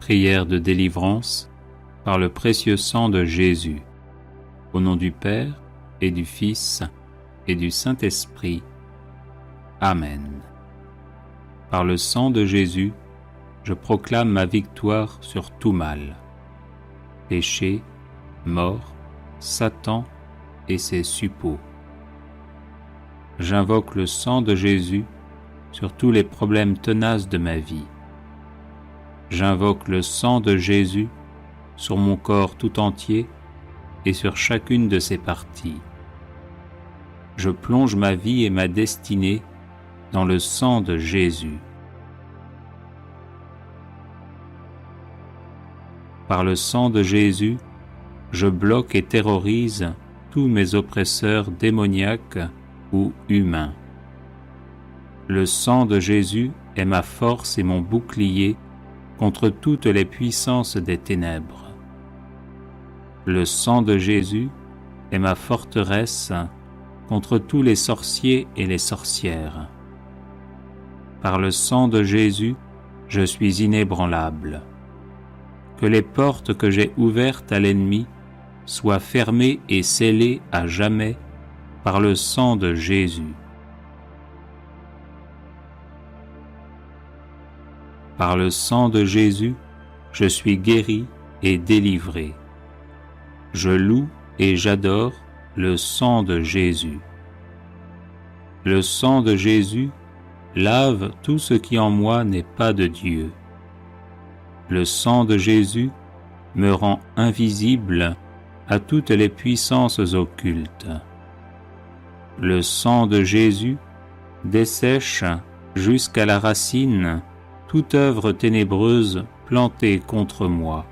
Prière de délivrance par le précieux sang de Jésus. Au nom du Père et du Fils et du Saint-Esprit. Amen. Par le sang de Jésus, je proclame ma victoire sur tout mal. Péché, mort, Satan et ses suppôts. J'invoque le sang de Jésus sur tous les problèmes tenaces de ma vie. J'invoque le sang de Jésus sur mon corps tout entier et sur chacune de ses parties. Je plonge ma vie et ma destinée dans le sang de Jésus. Par le sang de Jésus, je bloque et terrorise tous mes oppresseurs démoniaques ou humains. Le sang de Jésus est ma force et mon bouclier contre toutes les puissances des ténèbres. Le sang de Jésus est ma forteresse contre tous les sorciers et les sorcières. Par le sang de Jésus, je suis inébranlable. Que les portes que j'ai ouvertes à l'ennemi soient fermées et scellées à jamais par le sang de Jésus. Par le sang de Jésus, je suis guéri et délivré. Je loue et j'adore le sang de Jésus. Le sang de Jésus lave tout ce qui en moi n'est pas de Dieu. Le sang de Jésus me rend invisible à toutes les puissances occultes. Le sang de Jésus dessèche jusqu'à la racine toute œuvre ténébreuse plantée contre moi.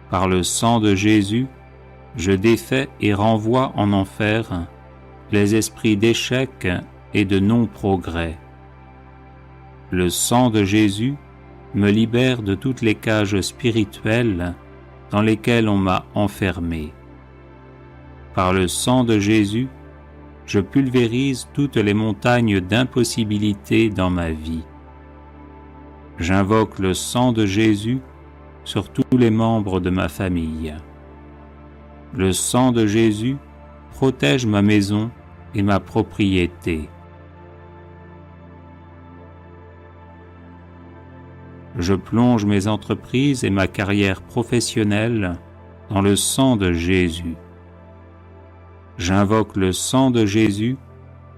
Par le sang de Jésus, je défais et renvoie en enfer les esprits d'échec et de non-progrès. Le sang de Jésus me libère de toutes les cages spirituelles dans lesquelles on m'a enfermé. Par le sang de Jésus, je pulvérise toutes les montagnes d'impossibilités dans ma vie. J'invoque le sang de Jésus sur tous les membres de ma famille. Le sang de Jésus protège ma maison et ma propriété. Je plonge mes entreprises et ma carrière professionnelle dans le sang de Jésus. J'invoque le sang de Jésus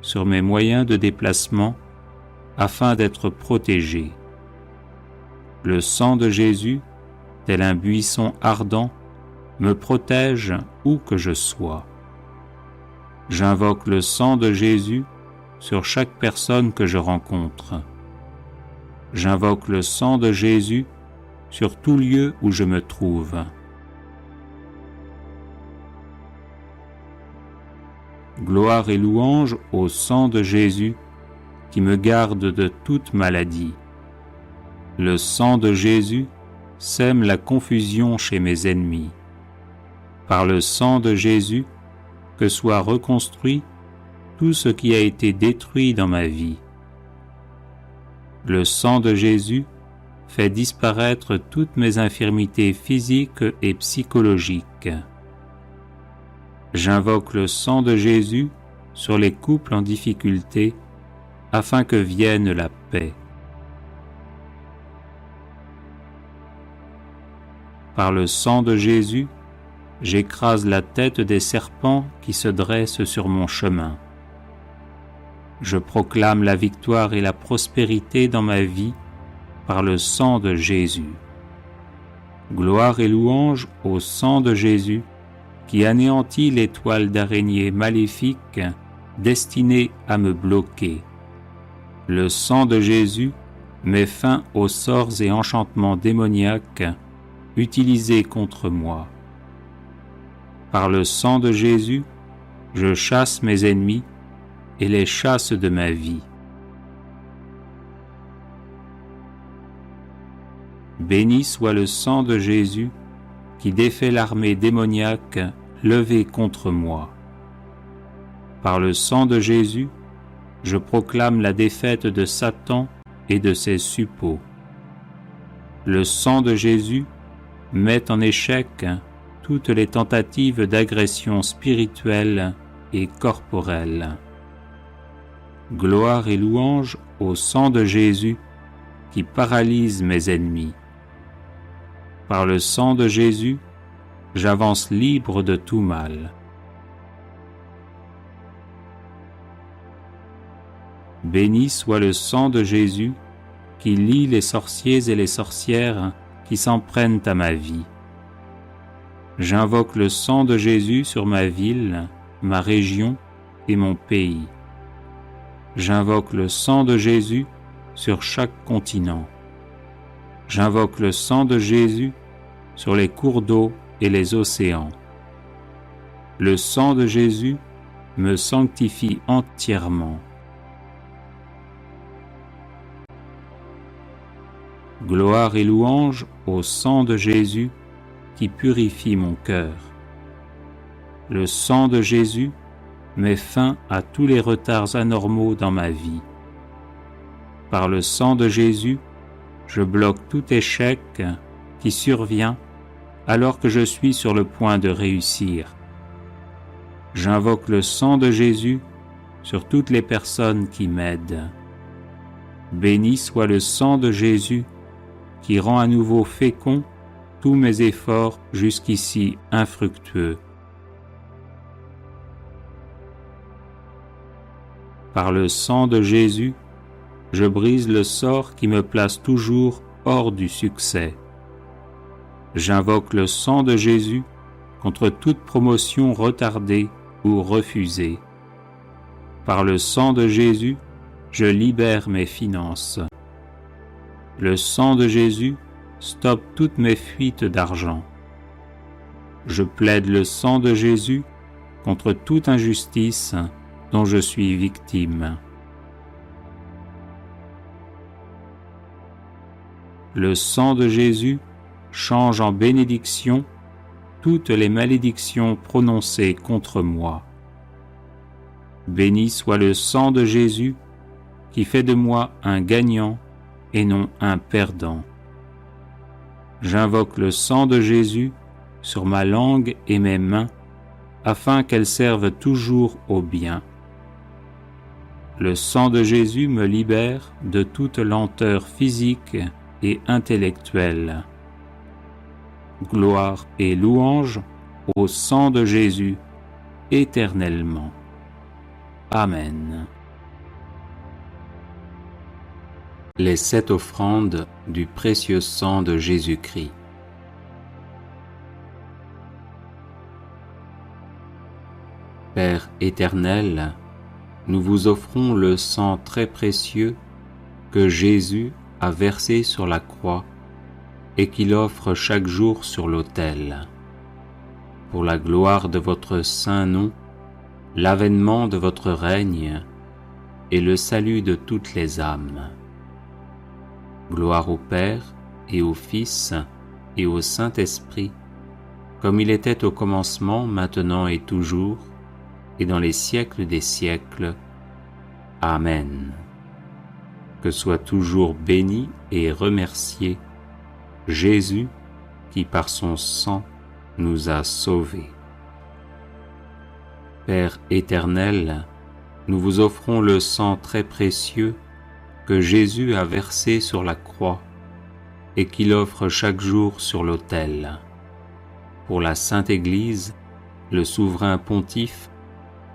sur mes moyens de déplacement afin d'être protégé. Le sang de Jésus, tel un buisson ardent, me protège où que je sois. J'invoque le sang de Jésus sur chaque personne que je rencontre. J'invoque le sang de Jésus sur tout lieu où je me trouve. Gloire et louange au sang de Jésus qui me garde de toute maladie. Le sang de Jésus sème la confusion chez mes ennemis. Par le sang de Jésus, que soit reconstruit tout ce qui a été détruit dans ma vie. Le sang de Jésus fait disparaître toutes mes infirmités physiques et psychologiques. J'invoque le sang de Jésus sur les couples en difficulté afin que vienne la paix. Par le sang de Jésus, j'écrase la tête des serpents qui se dressent sur mon chemin. Je proclame la victoire et la prospérité dans ma vie par le sang de Jésus. Gloire et louange au sang de Jésus qui anéantit les toiles d'araignée maléfiques destinées à me bloquer. Le sang de Jésus met fin aux sorts et enchantements démoniaques utilisés contre moi. Par le sang de Jésus, je chasse mes ennemis et les chasse de ma vie. Béni soit le sang de Jésus qui défait l'armée démoniaque levée contre moi. Par le sang de Jésus, je proclame la défaite de Satan et de ses suppôts. Le sang de Jésus met en échec toutes les tentatives d'agression spirituelle et corporelle. Gloire et louange au sang de Jésus qui paralyse mes ennemis. Par le sang de Jésus, j'avance libre de tout mal. Béni soit le sang de Jésus qui lie les sorciers et les sorcières qui s'en prennent à ma vie. J'invoque le sang de Jésus sur ma ville, ma région et mon pays. J'invoque le sang de Jésus sur chaque continent. J'invoque le sang de Jésus sur les cours d'eau et les océans. Le sang de Jésus me sanctifie entièrement. Gloire et louange au sang de Jésus qui purifie mon cœur. Le sang de Jésus met fin à tous les retards anormaux dans ma vie. Par le sang de Jésus, je bloque tout échec qui survient alors que je suis sur le point de réussir. J'invoque le sang de Jésus sur toutes les personnes qui m'aident. Béni soit le sang de Jésus qui rend à nouveau fécond tous mes efforts jusqu'ici infructueux. Par le sang de Jésus, je brise le sort qui me place toujours hors du succès. J'invoque le sang de Jésus contre toute promotion retardée ou refusée. Par le sang de Jésus, je libère mes finances. Le sang de Jésus stoppe toutes mes fuites d'argent. Je plaide le sang de Jésus contre toute injustice dont je suis victime. Le sang de Jésus change en bénédiction toutes les malédictions prononcées contre moi. Béni soit le sang de Jésus qui fait de moi un gagnant et non un perdant. J'invoque le sang de Jésus sur ma langue et mes mains afin qu'elles servent toujours au bien. Le sang de Jésus me libère de toute lenteur physique et intellectuelle. Gloire et louange au sang de Jésus éternellement. Amen. Les 7 offrandes du précieux sang de Jésus-Christ. Père éternel, nous vous offrons le sang très précieux que Jésus a versé sur la croix et qu'il offre chaque jour sur l'autel. Pour la gloire de votre saint nom, l'avènement de votre règne et le salut de toutes les âmes. Gloire au Père et au Fils et au Saint-Esprit, comme il était au commencement, maintenant et toujours, et dans les siècles des siècles. Amen. Que soit toujours béni et remercié Jésus qui par son sang nous a sauvés. Père éternel, nous vous offrons le sang très précieux que Jésus a versé sur la croix et qu'il offre chaque jour sur l'autel. Pour la Sainte Église, le souverain pontife,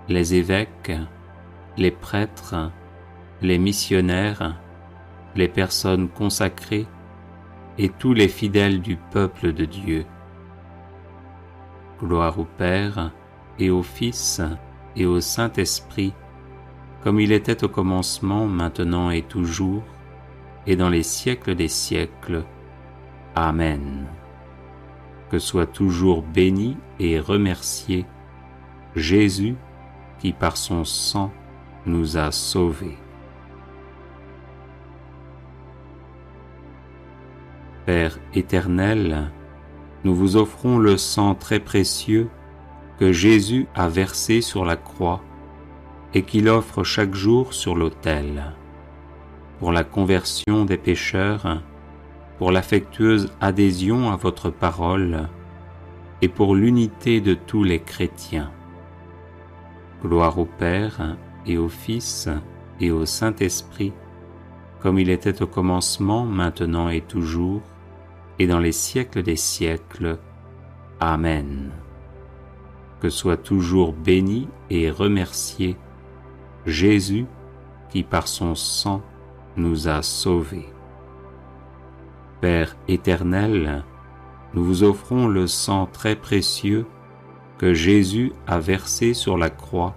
les évêques, les prêtres, les missionnaires, les personnes consacrées et tous les fidèles du peuple de Dieu. Gloire au Père et au Fils et au Saint-Esprit, comme il était au commencement, maintenant et toujours, et dans les siècles des siècles. Amen. Que soit toujours béni et remercié Jésus qui par son sang nous a sauvés. Père éternel, nous vous offrons le sang très précieux que Jésus a versé sur la croix et qu'il offre chaque jour sur l'autel. pour la conversion des pécheurs, pour l'affectueuse adhésion à votre parole et pour l'unité de tous les chrétiens. Gloire au Père et au Fils et au Saint-Esprit, comme il était au commencement, maintenant et toujours, et dans les siècles des siècles. Amen. Que soit toujours béni et remercié Jésus qui par son sang nous a sauvés. Père éternel, nous vous offrons le sang très précieux que Jésus a versé sur la croix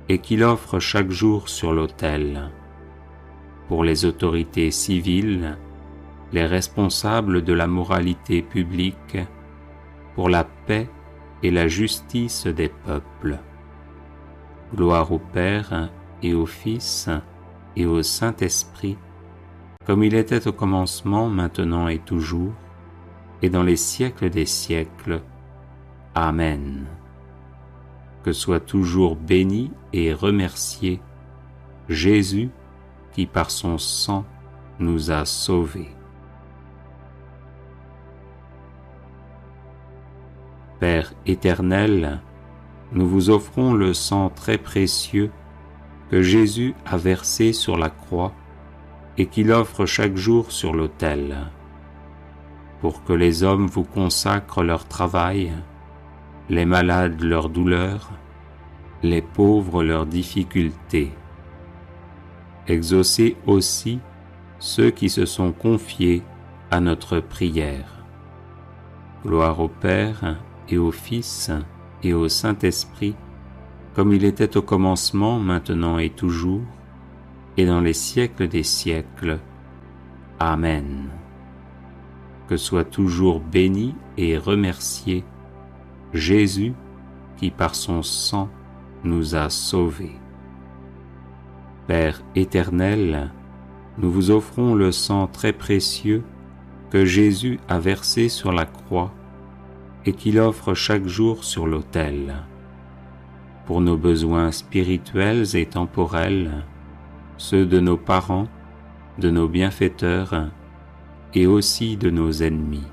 et qu'il offre chaque jour sur l'autel. Pour les autorités civiles, les responsables de la moralité publique, pour la paix et la justice des peuples. Gloire au Père et au Fils et au Saint-Esprit, comme il était au commencement, maintenant et toujours, et dans les siècles des siècles. Amen. Que soit toujours béni et remercié Jésus qui par son sang nous a sauvés. Père éternel, nous vous offrons le sang très précieux que Jésus a versé sur la croix et qu'il offre chaque jour sur l'autel, pour que les hommes vous consacrent leur travail, les malades leurs douleurs, les pauvres leurs difficultés. Exaucez aussi ceux qui se sont confiés à notre prière. Gloire au Père et au Fils et au Saint-Esprit, comme il était au commencement, maintenant et toujours, et dans les siècles des siècles. Amen. Que soit toujours béni et remercié Jésus qui par son sang nous a sauvés. Père éternel, nous vous offrons le sang très précieux que Jésus a versé sur la croix et qu'il offre chaque jour sur l'autel. Pour nos besoins spirituels et temporels, ceux de nos parents, de nos bienfaiteurs et aussi de nos ennemis.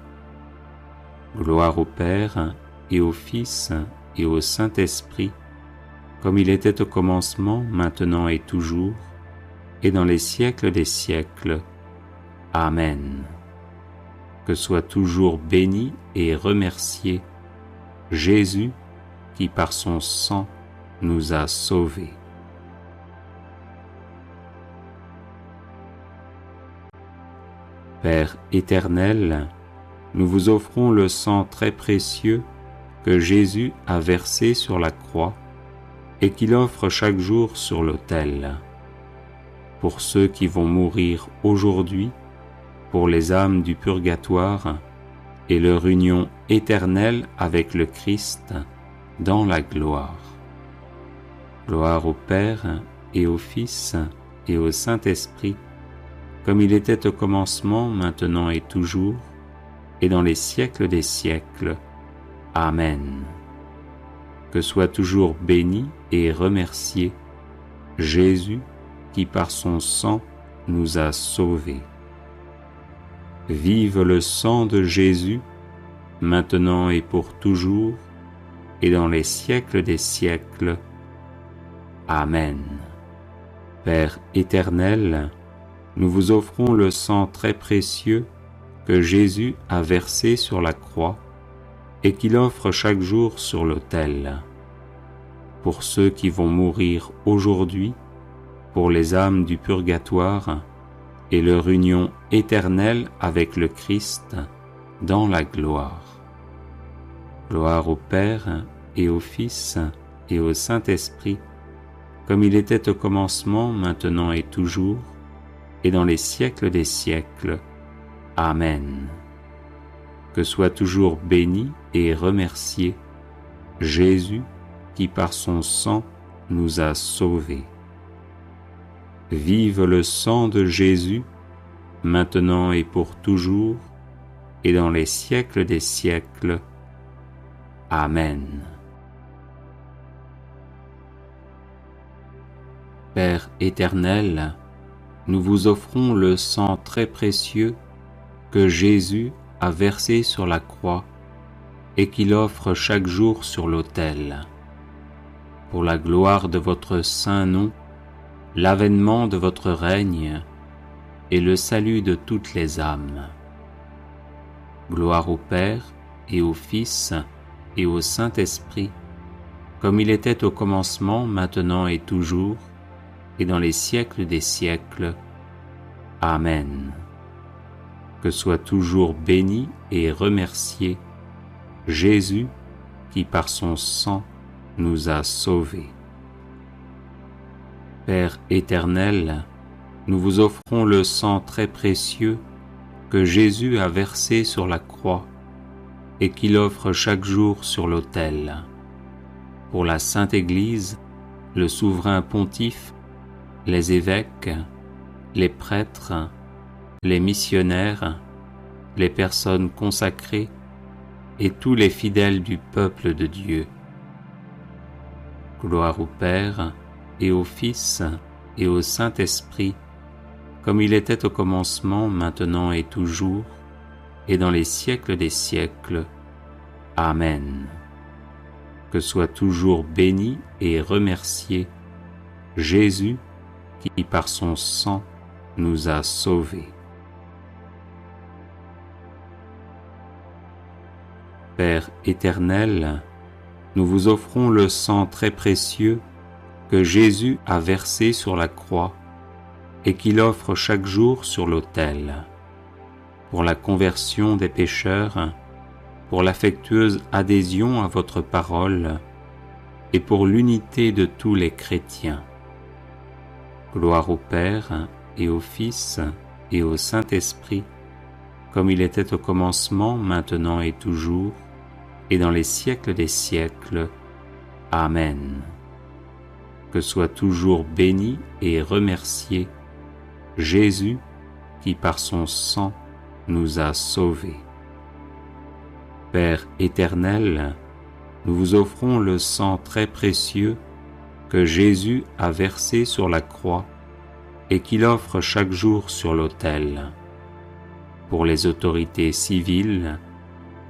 Gloire au Père et au Fils et au Saint-Esprit, comme il était au commencement, maintenant et toujours, et dans les siècles des siècles. Amen. Que soit toujours béni et remercié Jésus qui par son sang nous a sauvés. Père éternel, nous vous offrons le sang très précieux que Jésus a versé sur la croix et qu'il offre chaque jour sur l'autel. Pour ceux qui vont mourir aujourd'hui, pour les âmes du purgatoire et leur union éternelle avec le Christ dans la gloire. Gloire au Père et au Fils et au Saint-Esprit, comme il était au commencement, maintenant et toujours, et dans les siècles des siècles. Amen. Que soit toujours béni et remercié Jésus qui par son sang nous a sauvés. Vive le sang de Jésus, maintenant et pour toujours, et dans les siècles des siècles. Amen. Père éternel, nous vous offrons le sang très précieux que Jésus a versé sur la croix et qu'il offre chaque jour sur l'autel. Pour ceux qui vont mourir aujourd'hui, pour les âmes du purgatoire et leur union éternelle avec le Christ dans la gloire. Gloire au Père et au Fils et au Saint-Esprit, comme il était au commencement, maintenant et toujours, et dans les siècles des siècles. Amen. Que soit toujours béni et remercié Jésus qui par son sang nous a sauvés. Vive le sang de Jésus, maintenant et pour toujours, et dans les siècles des siècles. Amen. Père éternel, nous vous offrons le sang très précieux que Jésus a versé sur la croix et qu'il offre chaque jour sur l'autel. Pour la gloire de votre saint nom, l'avènement de votre règne et le salut de toutes les âmes. Gloire au Père et au Fils et au Saint-Esprit, comme il était au commencement, maintenant et toujours, et dans les siècles des siècles. Amen. Que soit toujours béni et remercié Jésus qui par son sang nous a sauvés. Père éternel, nous vous offrons le sang très précieux que Jésus a versé sur la croix et qu'il offre chaque jour sur l'autel. Pour la Sainte Église, le souverain pontife, les évêques, les prêtres, les missionnaires, les personnes consacrées et tous les fidèles du peuple de Dieu. Gloire au Père et au Fils et au Saint-Esprit, comme il était au commencement, maintenant et toujours, et dans les siècles des siècles. Amen. Que soit toujours béni et remercié Jésus qui par son sang nous a sauvés. Père éternel, nous vous offrons le sang très précieux que Jésus a versé sur la croix et qu'il offre chaque jour sur l'autel, pour la conversion des pécheurs, pour l'affectueuse adhésion à votre parole et pour l'unité de tous les chrétiens. Gloire au Père et au Fils et au Saint-Esprit, comme il était au commencement, maintenant et toujours, et dans les siècles des siècles. Amen. Que soit toujours béni et remercié Jésus qui par son sang nous a sauvés. Père éternel, nous vous offrons le sang très précieux que Jésus a versé sur la croix et qu'il offre chaque jour sur l'autel. Pour les autorités civiles,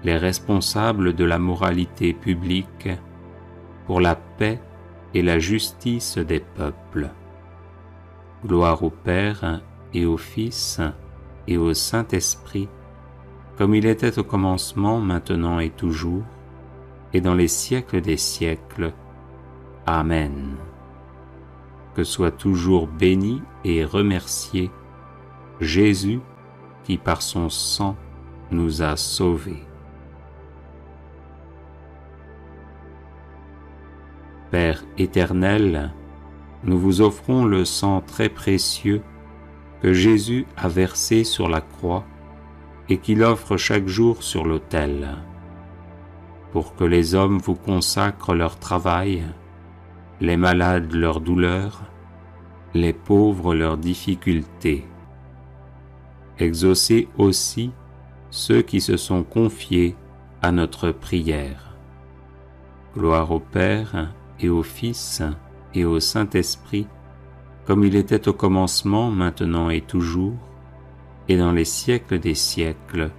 les responsables de la moralité publique, pour la paix et la justice des peuples. Gloire au Père et au Fils et au Saint-Esprit, comme il était au commencement, maintenant et toujours, et dans les siècles des siècles. Amen. Que soit toujours béni et remercié Jésus qui par son sang nous a sauvés. Père éternel, nous vous offrons le sang très précieux que Jésus a versé sur la croix et qu'il offre chaque jour sur l'autel, pour que les hommes vous consacrent leur travail, les malades leur douleur, les pauvres leurs difficultés. Exaucez aussi ceux qui se sont confiés à notre prière. Gloire au Père et au Fils et au Saint-Esprit, comme il était au commencement, maintenant et toujours, et dans les siècles des siècles.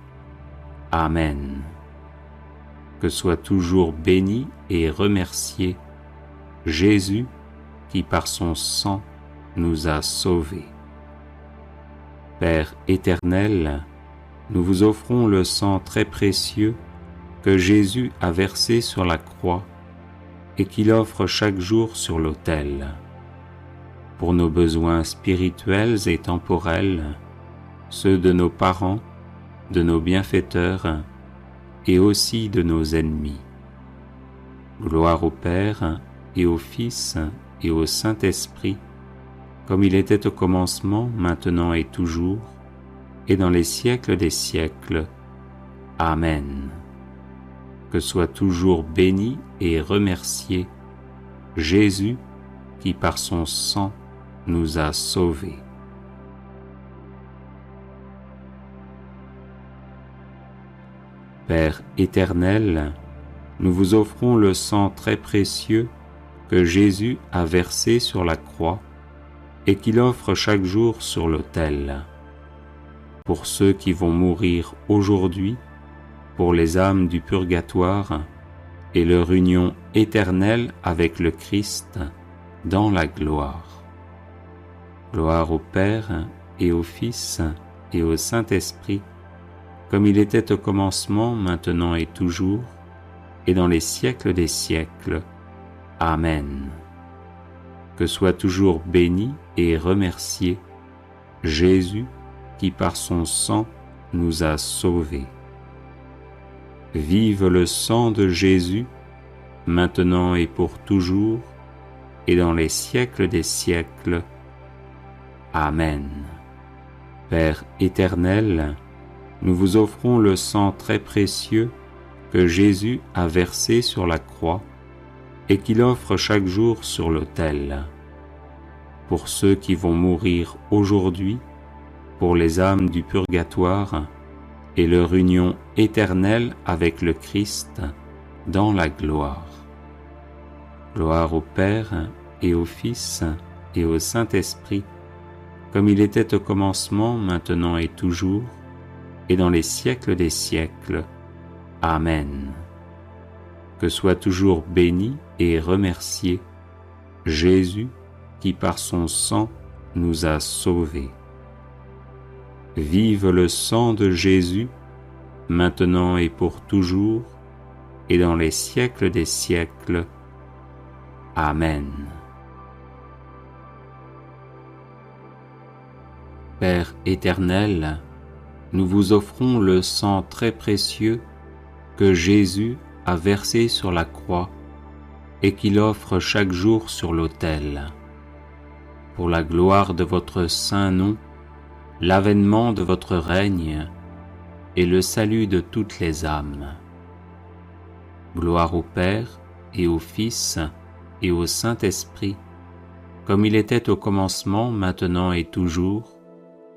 Amen. Que soit toujours béni et remercié Jésus qui par son sang nous a sauvés. Père éternel, nous vous offrons le sang très précieux que Jésus a versé sur la croix et qu'il offre chaque jour sur l'autel, pour nos besoins spirituels et temporels, ceux de nos parents, de nos bienfaiteurs et aussi de nos ennemis. Gloire au Père et au Fils et au Saint-Esprit, comme il était au commencement, maintenant et toujours, et dans les siècles des siècles. Amen. Que soit toujours béni et remercié Jésus qui par son sang nous a sauvés. Père éternel, nous vous offrons le sang très précieux que Jésus a versé sur la croix et qu'il offre chaque jour sur l'autel. Pour ceux qui vont mourir aujourd'hui, pour les âmes du purgatoire et leur union éternelle avec le Christ dans la gloire. Gloire au Père et au Fils et au Saint-Esprit, comme il était au commencement, maintenant et toujours, et dans les siècles des siècles. Amen. Que soit toujours béni et remercié Jésus qui par son sang nous a sauvés. Vive le sang de Jésus, maintenant et pour toujours, et dans les siècles des siècles. Amen. Père éternel, nous vous offrons le sang très précieux que Jésus a versé sur la croix et qu'il offre chaque jour sur l'autel. Pour ceux qui vont mourir aujourd'hui, pour les âmes du purgatoire et leur union éternelle avec le Christ dans la gloire. Gloire au Père et au Fils et au Saint-Esprit, comme il était au commencement, maintenant et toujours, et dans les siècles des siècles. Amen. Que soit toujours béni et remercié Jésus qui par son sang nous a sauvés. Vive le sang de Jésus, maintenant et pour toujours, et dans les siècles des siècles. Amen. Père éternel, nous vous offrons le sang très précieux que Jésus a versé sur la croix et qu'il offre chaque jour sur l'autel. Pour la gloire de votre saint nom, l'avènement de votre règne et le salut de toutes les âmes. Gloire au Père et au Fils et au Saint-Esprit, comme il était au commencement, maintenant et toujours,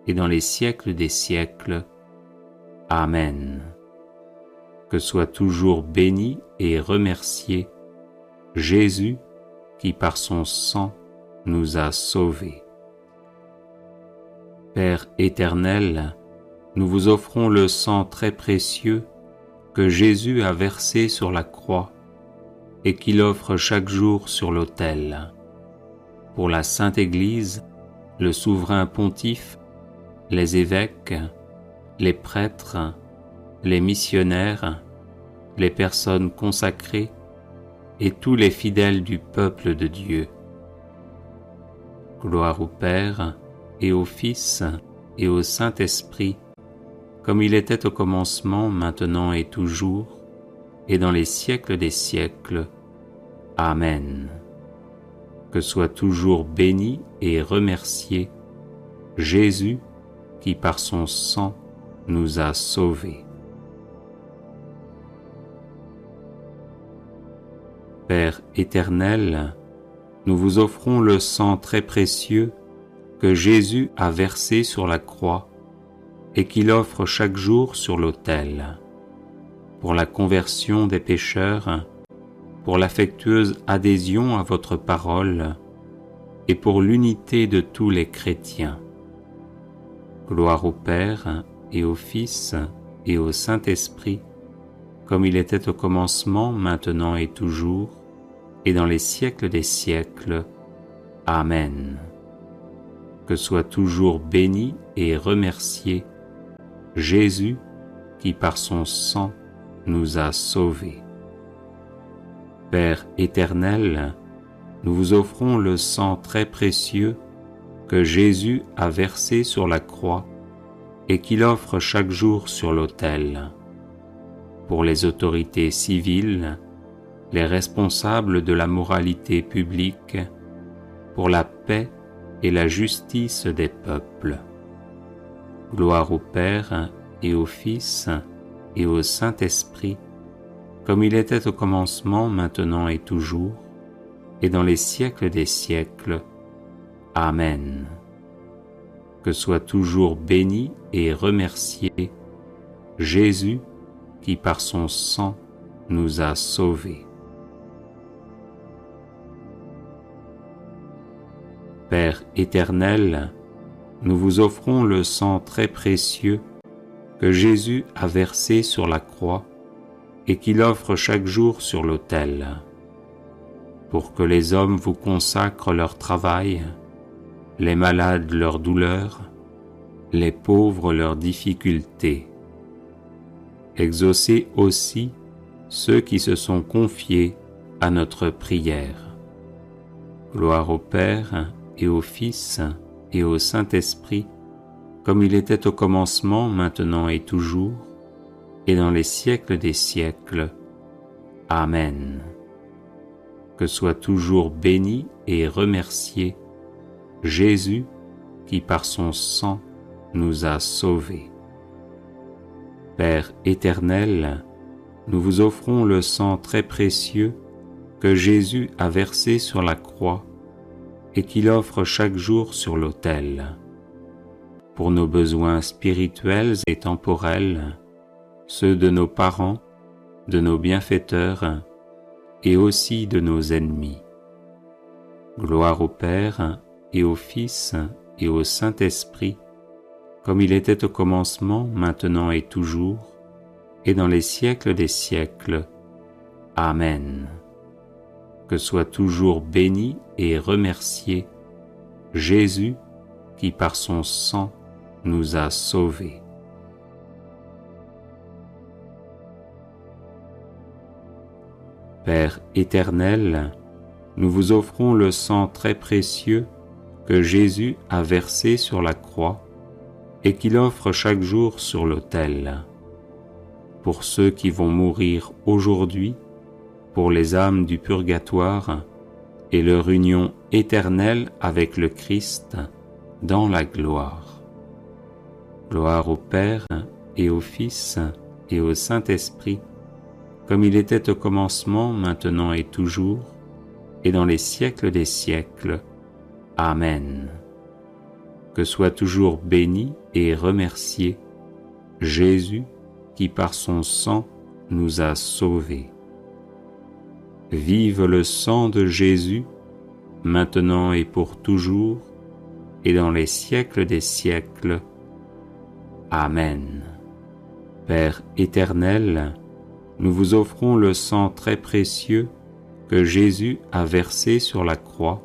et dans les siècles des siècles. Amen. Que soit toujours béni et remercié Jésus qui par son sang nous a sauvés. Père éternel, nous vous offrons le sang très précieux que Jésus a versé sur la croix et qu'il offre chaque jour sur l'autel. Pour la Sainte Église, le souverain pontife, les évêques, les prêtres, les missionnaires, les personnes consacrées et tous les fidèles du peuple de Dieu. Gloire au Père et au Fils et au Saint-Esprit, comme il était au commencement, maintenant et toujours, et dans les siècles des siècles. Amen. Que soit toujours béni et remercié Jésus qui par son sang nous a sauvés. Père éternel, nous vous offrons le sang très précieux que Jésus a versé sur la croix et qu'il offre chaque jour sur l'autel. Pour la conversion des pécheurs, pour l'affectueuse adhésion à votre parole et pour l'unité de tous les chrétiens. Gloire au Père et au Fils et au Saint-Esprit, comme il était au commencement, maintenant et toujours, et dans les siècles des siècles. Amen. Que soit toujours béni et remercié Jésus qui par son sang nous a sauvés. Père éternel, nous vous offrons le sang très précieux que Jésus a versé sur la croix et qu'il offre chaque jour sur l'autel. Pour les autorités civiles, les responsables de la moralité publique, pour la paix et la justice des peuples. Gloire au Père et au Fils et au Saint-Esprit, comme il était au commencement, maintenant et toujours, et dans les siècles des siècles. Amen. Que soit toujours béni et remercié Jésus qui par son sang nous a sauvés. Père éternel, nous vous offrons le sang très précieux que Jésus a versé sur la croix et qu'il offre chaque jour sur l'autel, pour que les hommes vous consacrent leur travail, les malades leurs douleurs, les pauvres leurs difficultés. Exaucez aussi ceux qui se sont confiés à notre prière. Gloire au Père et au Fils et au Saint-Esprit, comme il était au commencement, maintenant et toujours, et dans les siècles des siècles. Amen. Que soit toujours béni et remercié Jésus qui par son sang nous a sauvés. Père éternel, nous vous offrons le sang très précieux que Jésus a versé sur la croix et qu'il offre chaque jour sur l'autel, pour nos besoins spirituels et temporels, ceux de nos parents, de nos bienfaiteurs et aussi de nos ennemis. Gloire au Père et au Fils et au Saint-Esprit, comme il était au commencement, maintenant et toujours, et dans les siècles des siècles. Amen. Que soit toujours béni et remercié Jésus qui par son sang nous a sauvés. Père éternel, nous vous offrons le sang très précieux que Jésus a versé sur la croix et qu'il offre chaque jour sur l'autel, pour ceux qui vont mourir aujourd'hui, pour les âmes du purgatoire et leur union éternelle avec le Christ dans la gloire. Gloire au Père et au Fils et au Saint-Esprit, comme il était au commencement, maintenant et toujours, et dans les siècles des siècles. Amen. Que soit toujours béni et remercié Jésus qui par son sang nous a sauvés. Vive le sang de Jésus, maintenant et pour toujours, et dans les siècles des siècles. Amen. Père éternel, nous vous offrons le sang très précieux que Jésus a versé sur la croix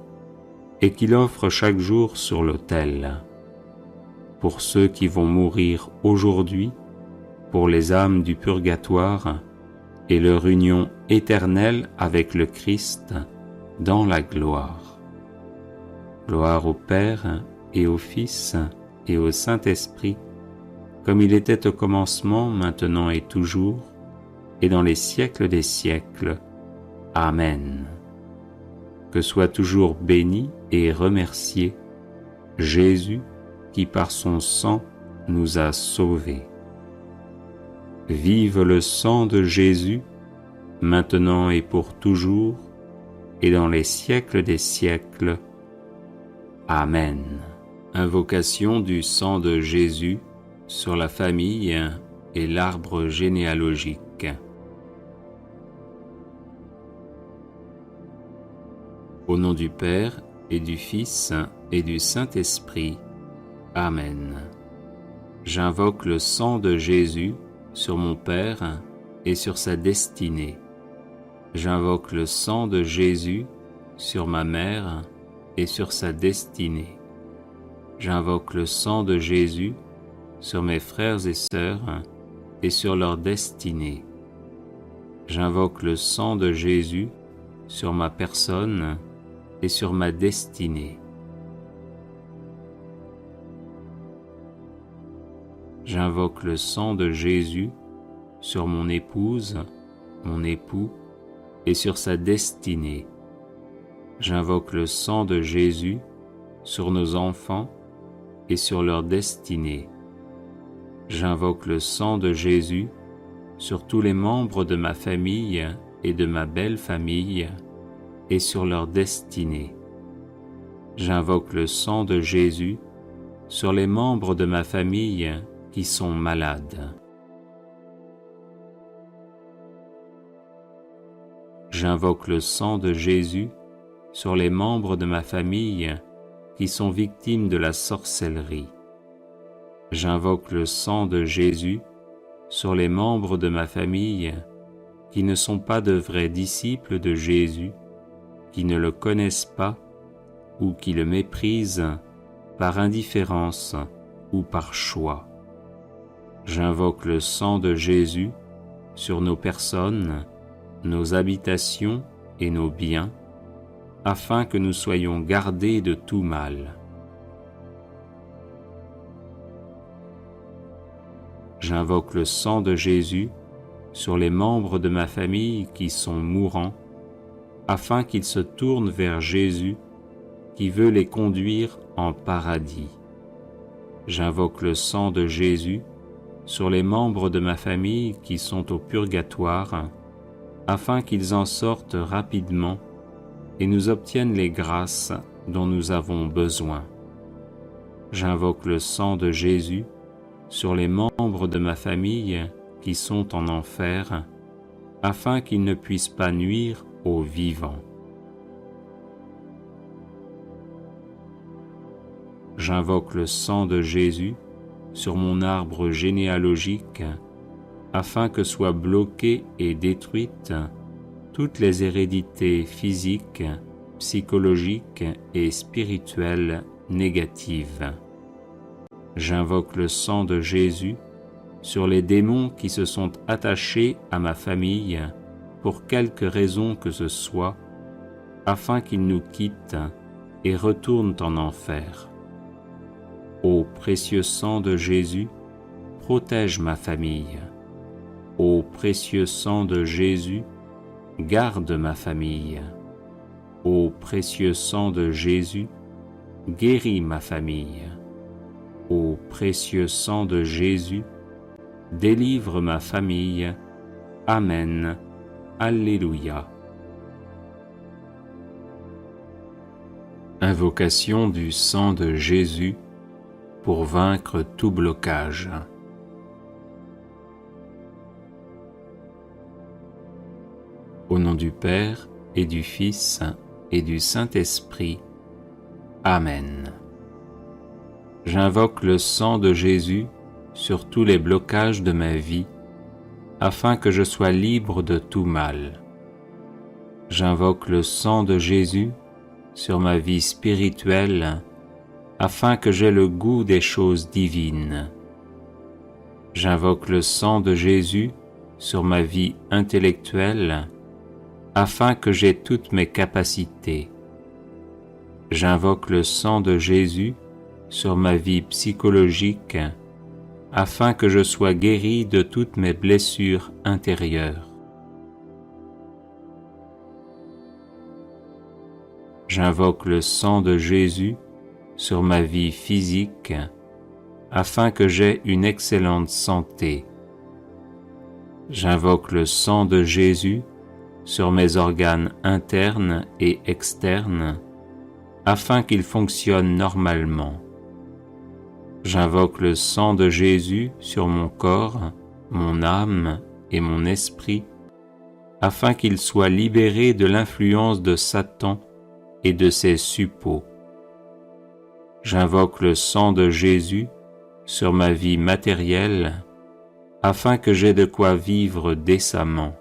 et qu'il offre chaque jour sur l'autel, pour ceux qui vont mourir aujourd'hui, pour les âmes du purgatoire et leur union éternelle avec le Christ dans la gloire. Gloire au Père et au Fils et au Saint-Esprit, comme il était au commencement, maintenant et toujours, et dans les siècles des siècles. Amen. Que soit toujours béni et remercié Jésus qui par son sang nous a sauvés. Vive le sang de Jésus, maintenant et pour toujours, et dans les siècles des siècles. Amen. Invocation du sang de Jésus sur la famille et l'arbre généalogique. Au nom du Père et du Fils et du Saint-Esprit. Amen. J'invoque le sang de Jésus sur mon Père et sur sa destinée. J'invoque le sang de Jésus sur ma mère et sur sa destinée. J'invoque le sang de Jésus sur mes frères et sœurs et sur leur destinée. J'invoque le sang de Jésus sur ma personne et sur ma destinée. J'invoque le sang de Jésus sur mon épouse, mon époux, et sur sa destinée. J'invoque le sang de Jésus sur nos enfants et sur leur destinée. J'invoque le sang de Jésus sur tous les membres de ma famille et de ma belle famille et sur leur destinée. J'invoque le sang de Jésus sur les membres de ma famille qui sont malades. J'invoque le sang de Jésus sur les membres de ma famille qui sont victimes de la sorcellerie. J'invoque le sang de Jésus sur les membres de ma famille qui ne sont pas de vrais disciples de Jésus, qui ne le connaissent pas ou qui le méprisent par indifférence ou par choix. J'invoque le sang de Jésus sur nos personnes, nos habitations et nos biens, afin que nous soyons gardés de tout mal. J'invoque le sang de Jésus sur les membres de ma famille qui sont mourants, afin qu'ils se tournent vers Jésus qui veut les conduire en paradis. J'invoque le sang de Jésus sur les membres de ma famille qui sont au purgatoire, afin qu'ils en sortent rapidement et nous obtiennent les grâces dont nous avons besoin. J'invoque le sang de Jésus sur les membres de ma famille qui sont en enfer, afin qu'ils ne puissent pas nuire aux vivants. J'invoque le sang de Jésus sur mon arbre généalogique, afin que soient bloquées et détruites toutes les hérédités physiques, psychologiques et spirituelles négatives. J'invoque le sang de Jésus sur les démons qui se sont attachés à ma famille pour quelque raison que ce soit, afin qu'ils nous quittent et retournent en enfer. Ô précieux sang de Jésus, protège ma famille. Ô précieux sang de Jésus, garde ma famille. Ô précieux sang de Jésus, guéris ma famille. Ô précieux sang de Jésus, délivre ma famille. Amen. Alléluia. Invocation du sang de Jésus pour vaincre tout blocage. Au nom du Père et du Fils et du Saint-Esprit. Amen. J'invoque le sang de Jésus sur tous les blocages de ma vie, afin que je sois libre de tout mal. J'invoque le sang de Jésus sur ma vie spirituelle, afin que j'aie le goût des choses divines. J'invoque le sang de Jésus sur ma vie intellectuelle, afin que j'aie toutes mes capacités. J'invoque le sang de Jésus sur ma vie psychologique, afin que je sois guéri de toutes mes blessures intérieures. J'invoque le sang de Jésus sur ma vie physique, afin que j'aie une excellente santé. J'invoque le sang de Jésus sur mes organes internes et externes, afin qu'ils fonctionnent normalement. J'invoque le sang de Jésus sur mon corps, mon âme et mon esprit, afin qu'ils soient libérés de l'influence de Satan et de ses suppôts. J'invoque le sang de Jésus sur ma vie matérielle, afin que j'aie de quoi vivre décemment.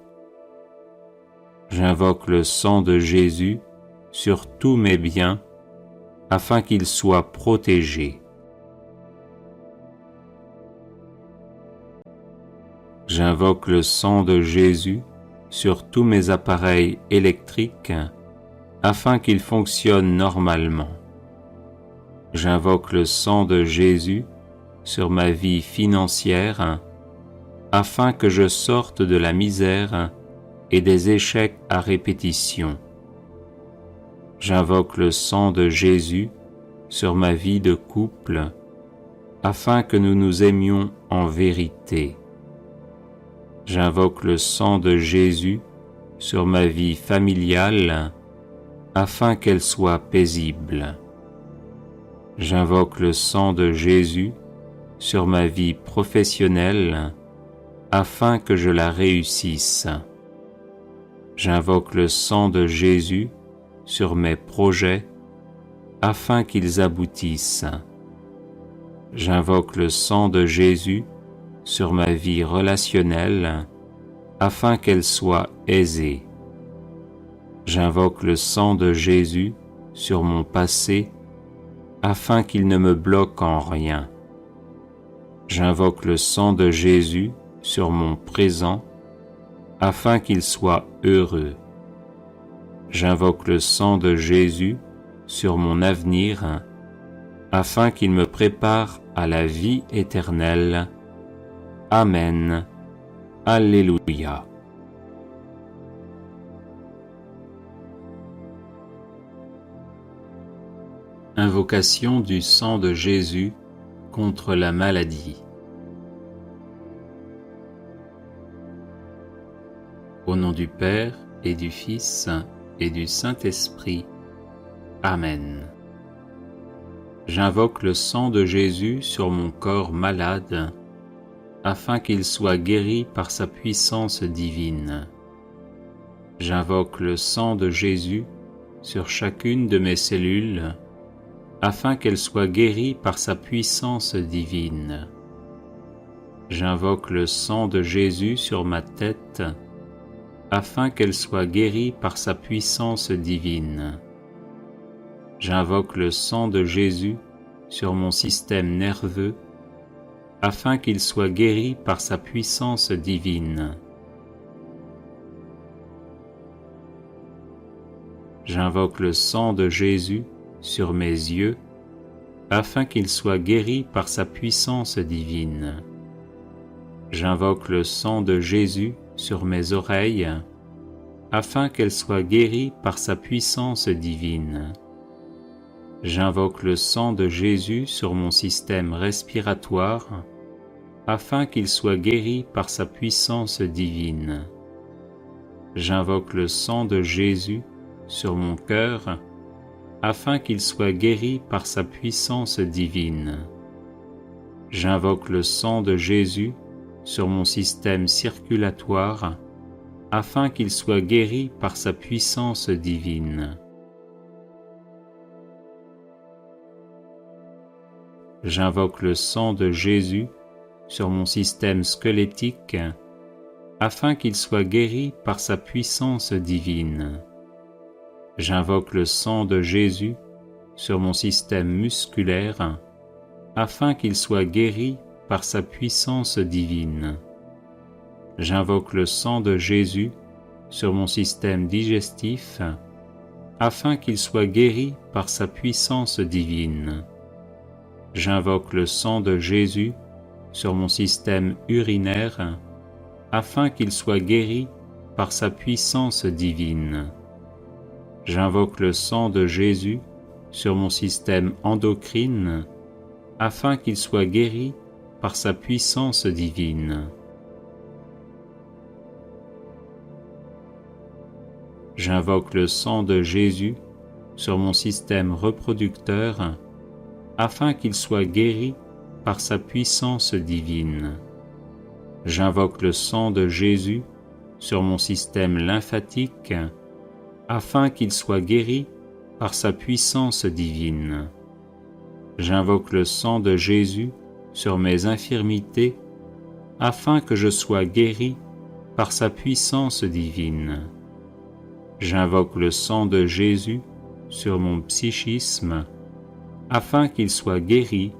J'invoque le sang de Jésus sur tous mes biens, afin qu'ils soient protégés. J'invoque le sang de Jésus sur tous mes appareils électriques, afin qu'ils fonctionnent normalement. J'invoque le sang de Jésus sur ma vie financière, afin que je sorte de la misère et des échecs à répétition. J'invoque le sang de Jésus sur ma vie de couple, afin que nous nous aimions en vérité. J'invoque le sang de Jésus sur ma vie familiale, afin qu'elle soit paisible. J'invoque le sang de Jésus sur ma vie professionnelle, afin que je la réussisse. J'invoque le sang de Jésus sur mes projets, afin qu'ils aboutissent. J'invoque le sang de Jésus sur ma vie relationnelle, afin qu'elle soit aisée. J'invoque le sang de Jésus sur mon passé, afin qu'il ne me bloque en rien. J'invoque le sang de Jésus sur mon présent, afin qu'il soit heureux. J'invoque le sang de Jésus sur mon avenir, afin qu'il me prépare à la vie éternelle. Amen. Alléluia. Invocation du sang de Jésus contre la maladie. Au nom du Père et du Fils et du Saint-Esprit. Amen. J'invoque le sang de Jésus sur mon corps malade, afin qu'il soit guéri par sa puissance divine. J'invoque le sang de Jésus sur chacune de mes cellules, afin qu'elles soient guéries par sa puissance divine. J'invoque le sang de Jésus sur ma tête, afin qu'elle soit guérie par sa puissance divine. J'invoque le sang de Jésus sur mon système nerveux, afin qu'il soit guéri par sa puissance divine. J'invoque le sang de Jésus sur mes yeux, afin qu'ils soient guéris par sa puissance divine. J'invoque le sang de Jésus sur mes oreilles, afin qu'elles soient guéries par sa puissance divine. J'invoque le sang de Jésus sur mon système respiratoire, afin qu'il soit guéri par sa puissance divine. J'invoque le sang de Jésus sur mon cœur, afin qu'il soit guéri par sa puissance divine. J'invoque le sang de Jésus sur mon système circulatoire, afin qu'il soit guéri par sa puissance divine. J'invoque le sang de Jésus sur mon système squelettique, afin qu'il soit guéri par sa puissance divine. J'invoque le sang de Jésus sur mon système musculaire, afin qu'il soit guéri par sa puissance divine. J'invoque le sang de Jésus sur mon système digestif, afin qu'il soit guéri par sa puissance divine. J'invoque le sang de Jésus sur mon système urinaire, afin qu'il soit guéri par sa puissance divine. J'invoque le sang de Jésus sur mon système endocrine, afin qu'il soit guéri par sa puissance divine. J'invoque le sang de Jésus sur mon système reproducteur, afin qu'il soit guéri par sa puissance divine. J'invoque le sang de Jésus sur mon système lymphatique, afin qu'il soit guéri par sa puissance divine. J'invoque le sang de Jésus sur mes infirmités, afin que je sois guéri par sa puissance divine. J'invoque le sang de Jésus sur mon psychisme, afin qu'il soit guéri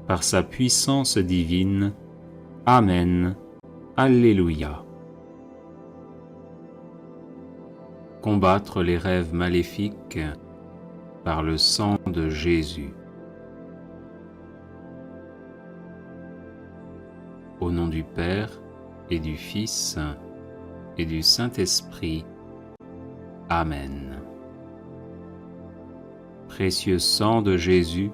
par sa puissance divine. Amen. Alléluia. Combattre les rêves maléfiques par le sang de Jésus. Au nom du Père et du Fils et du Saint-Esprit. Amen. Précieux sang de Jésus,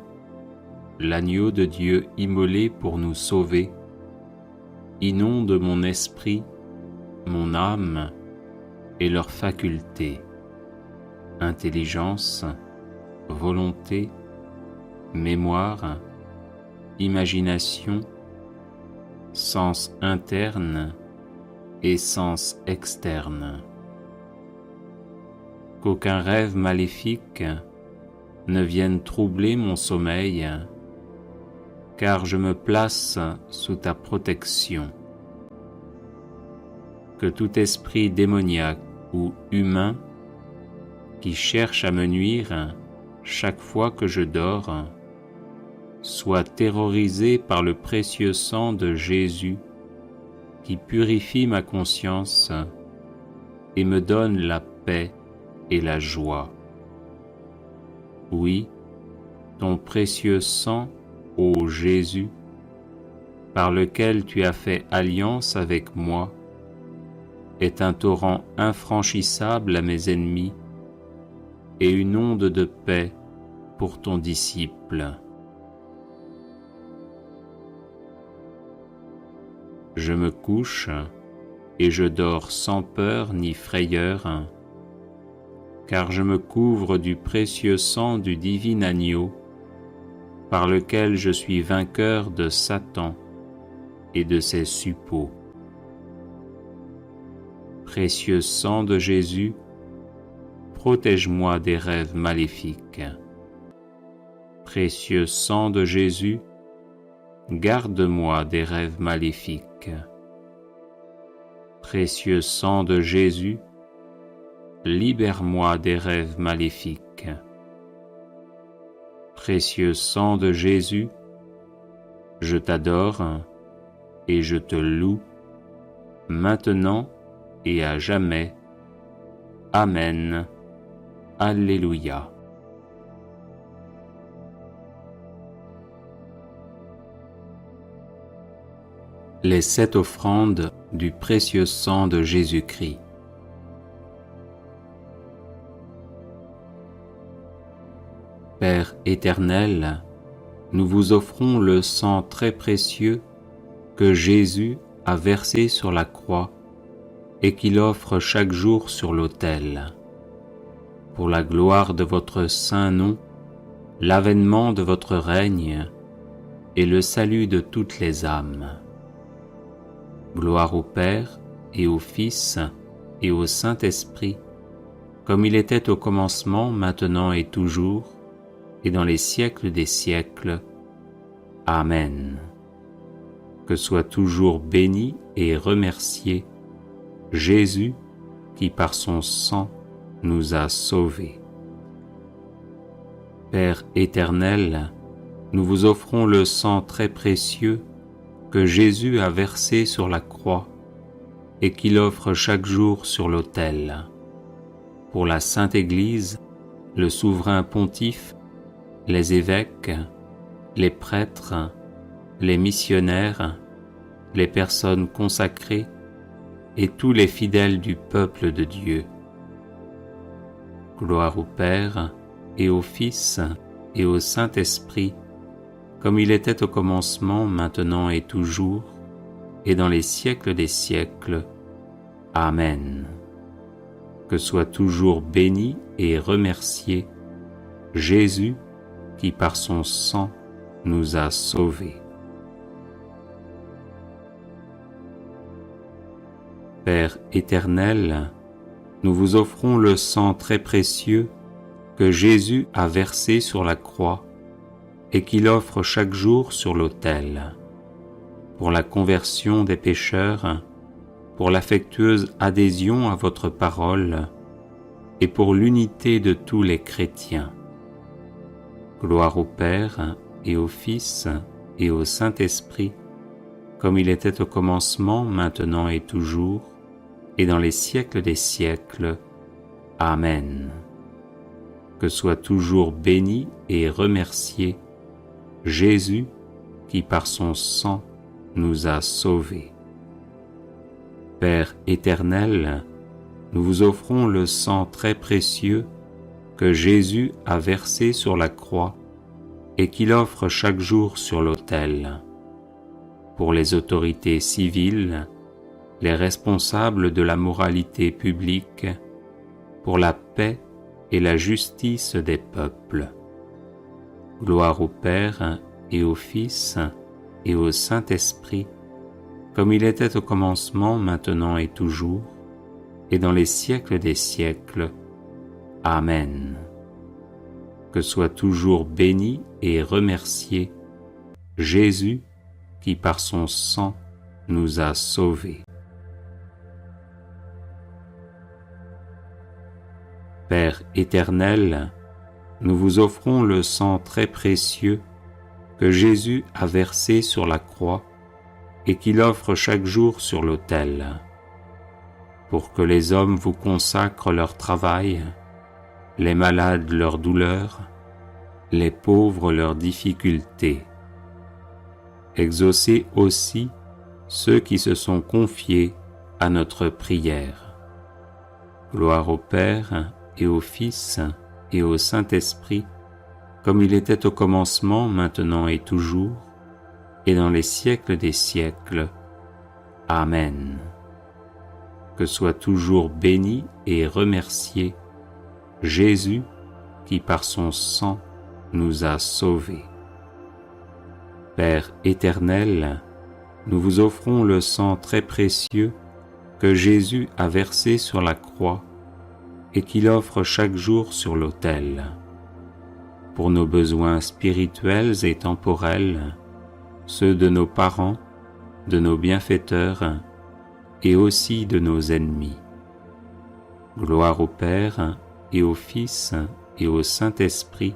l'agneau de Dieu immolé pour nous sauver, inonde mon esprit, mon âme et leurs facultés, intelligence, volonté, mémoire, imagination, sens interne et sens externe. Qu'aucun rêve maléfique ne vienne troubler mon sommeil, car je me place sous ta protection. Que tout esprit démoniaque ou humain qui cherche à me nuire chaque fois que je dors soit terrorisé par le précieux sang de Jésus qui purifie ma conscience et me donne la paix et la joie. Oui, ton précieux sang, ô Jésus, par lequel tu as fait alliance avec moi, est un torrent infranchissable à mes ennemis et une onde de paix pour ton disciple. Je me couche et je dors sans peur ni frayeur, car je me couvre du précieux sang du divin agneau, par lequel je suis vainqueur de Satan et de ses suppôts. Précieux sang de Jésus, protège-moi des rêves maléfiques. Précieux sang de Jésus, garde-moi des rêves maléfiques. Précieux sang de Jésus, libère-moi des rêves maléfiques. Précieux sang de Jésus, je t'adore et je te loue, maintenant et à jamais. Amen. Alléluia. Les 7 offrandes du précieux sang de Jésus-Christ. Père éternel, nous vous offrons le sang très précieux que Jésus a versé sur la croix et qu'il offre chaque jour sur l'autel. Pour la gloire de votre saint nom, l'avènement de votre règne et le salut de toutes les âmes. Gloire au Père et au Fils et au Saint-Esprit, comme il était au commencement, maintenant et toujours, et dans les siècles des siècles. Amen. Que soit toujours béni et remercié Jésus qui par son sang nous a sauvés. Père éternel, nous vous offrons le sang très précieux que Jésus a versé sur la croix et qu'il offre chaque jour sur l'autel. Pour la Sainte Église, le souverain pontife, les évêques, les prêtres, les missionnaires, les personnes consacrées et tous les fidèles du peuple de Dieu. Gloire au Père et au Fils et au Saint-Esprit, comme il était au commencement, maintenant et toujours, et dans les siècles des siècles. Amen. Que soit toujours béni et remercié Jésus qui par son sang nous a sauvés. Père éternel, nous vous offrons le sang très précieux que Jésus a versé sur la croix et qu'il offre chaque jour sur l'autel. Pour la conversion des pécheurs, pour l'affectueuse adhésion à votre parole et pour l'unité de tous les chrétiens. Gloire au Père et au Fils et au Saint-Esprit, comme il était au commencement, maintenant et toujours, et dans les siècles des siècles. Amen. Que soit toujours béni et remercié Jésus qui par son sang nous a sauvés. Père éternel, nous vous offrons le sang très précieux que Jésus a versé sur la croix et qu'il offre chaque jour sur l'autel. Pour les autorités civiles, les responsables de la moralité publique, pour la paix et la justice des peuples. Gloire au Père et au Fils et au Saint-Esprit, comme il était au commencement, maintenant et toujours, et dans les siècles des siècles. Amen. Que soit toujours béni et remercié Jésus qui par son sang nous a sauvés. Père éternel, nous vous offrons le sang très précieux que Jésus a versé sur la croix et qu'il offre chaque jour sur l'autel, pour que les hommes vous consacrent leur travail, les malades leurs douleurs, les pauvres leurs difficultés. Exaucez aussi ceux qui se sont confiés à notre prière. Gloire au Père et au Fils et au Saint-Esprit, comme il était au commencement, maintenant et toujours, et dans les siècles des siècles. Amen. Que soit toujours béni et remercié Jésus qui par son sang nous a sauvés. Père éternel, nous vous offrons le sang très précieux que Jésus a versé sur la croix et qu'il offre chaque jour sur l'autel, pour nos besoins spirituels et temporels, ceux de nos parents, de nos bienfaiteurs et aussi de nos ennemis. Gloire au Père et au Fils et au Saint-Esprit,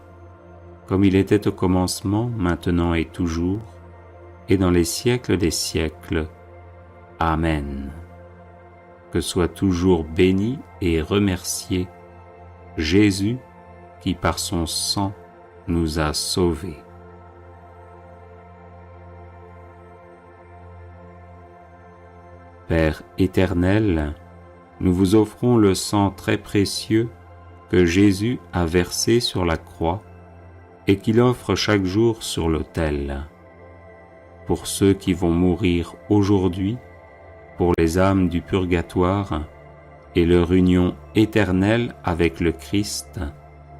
comme il était au commencement, maintenant et toujours, et dans les siècles des siècles. Amen. Que soit toujours béni et remercié Jésus qui par son sang nous a sauvés. Père éternel, nous vous offrons le sang très précieux que Jésus a versé sur la croix et qu'il offre chaque jour sur l'autel, pour ceux qui vont mourir aujourd'hui, pour les âmes du purgatoire et leur union éternelle avec le Christ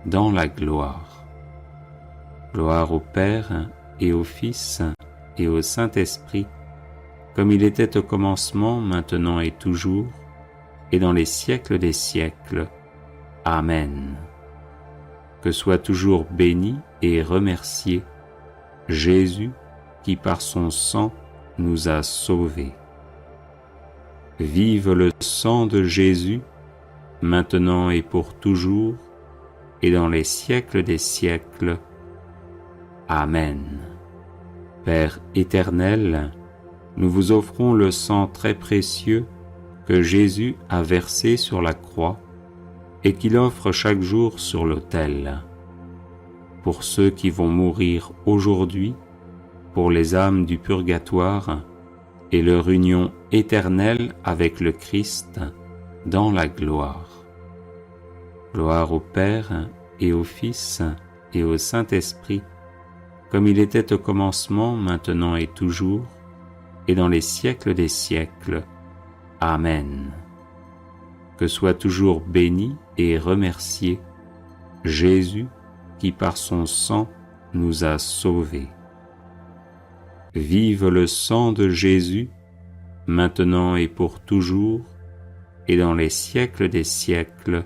dans la gloire. Gloire au Père et au Fils et au Saint-Esprit, comme il était au commencement, maintenant et toujours, et dans les siècles des siècles. Amen. Que soit toujours béni et remercié Jésus qui par son sang nous a sauvés. Vive le sang de Jésus, maintenant et pour toujours, et dans les siècles des siècles. Amen. Père éternel, nous vous offrons le sang très précieux que Jésus a versé sur la croix et qu'il offre chaque jour sur l'autel, pour ceux qui vont mourir aujourd'hui, pour les âmes du purgatoire et leur union éternelle avec le Christ dans la gloire. Gloire au Père et au Fils et au Saint-Esprit, comme il était au commencement, maintenant et toujours, et dans les siècles des siècles. Amen. Que soit toujours béni et remercié Jésus qui par son sang nous a sauvés. Vive le sang de Jésus, maintenant et pour toujours, et dans les siècles des siècles.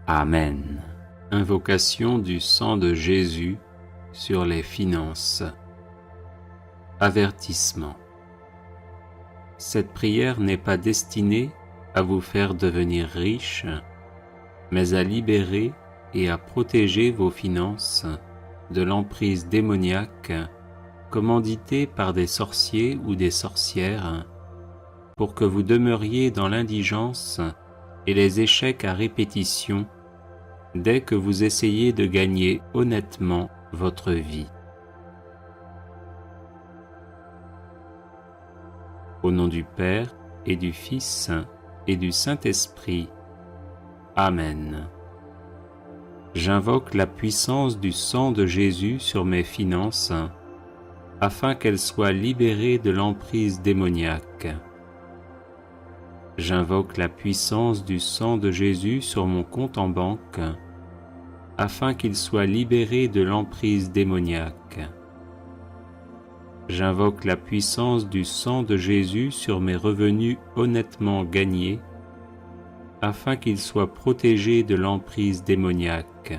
Amen. Invocation du sang de Jésus sur les finances. Avertissement. Cette prière n'est pas destinée à vous faire devenir riche, mais à libérer et à protéger vos finances de l'emprise démoniaque commanditée par des sorciers ou des sorcières pour que vous demeuriez dans l'indigence et les échecs à répétition dès que vous essayez de gagner honnêtement votre vie. Au nom du Père et du Fils et du Saint-Esprit. Amen. J'invoque la puissance du sang de Jésus sur mes finances, afin qu'elles soient libérées de l'emprise démoniaque. J'invoque la puissance du sang de Jésus sur mon compte en banque, afin qu'il soit libéré de l'emprise démoniaque. J'invoque la puissance du sang de Jésus sur mes revenus honnêtement gagnés, afin qu'ils soient protégés de l'emprise démoniaque.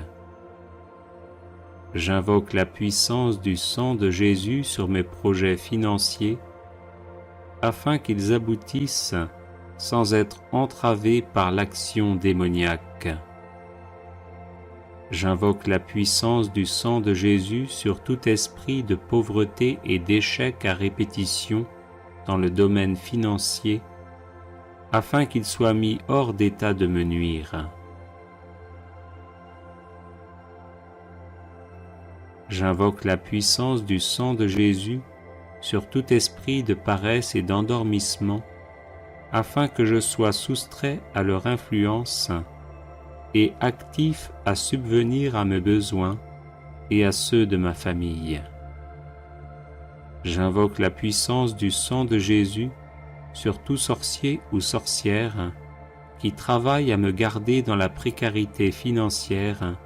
J'invoque la puissance du sang de Jésus sur mes projets financiers afin qu'ils aboutissent sans être entravés par l'action démoniaque. J'invoque la puissance du sang de Jésus sur tout esprit de pauvreté et d'échec à répétition dans le domaine financier afin qu'il soit mis hors d'état de me nuire. J'invoque la puissance du sang de Jésus sur tout esprit de paresse et d'endormissement, afin que je sois soustrait à leur influence et actif à subvenir à mes besoins et à ceux de ma famille. J'invoque la puissance du sang de Jésus sur tout sorcier ou sorcière qui travaille à me garder dans la précarité financière,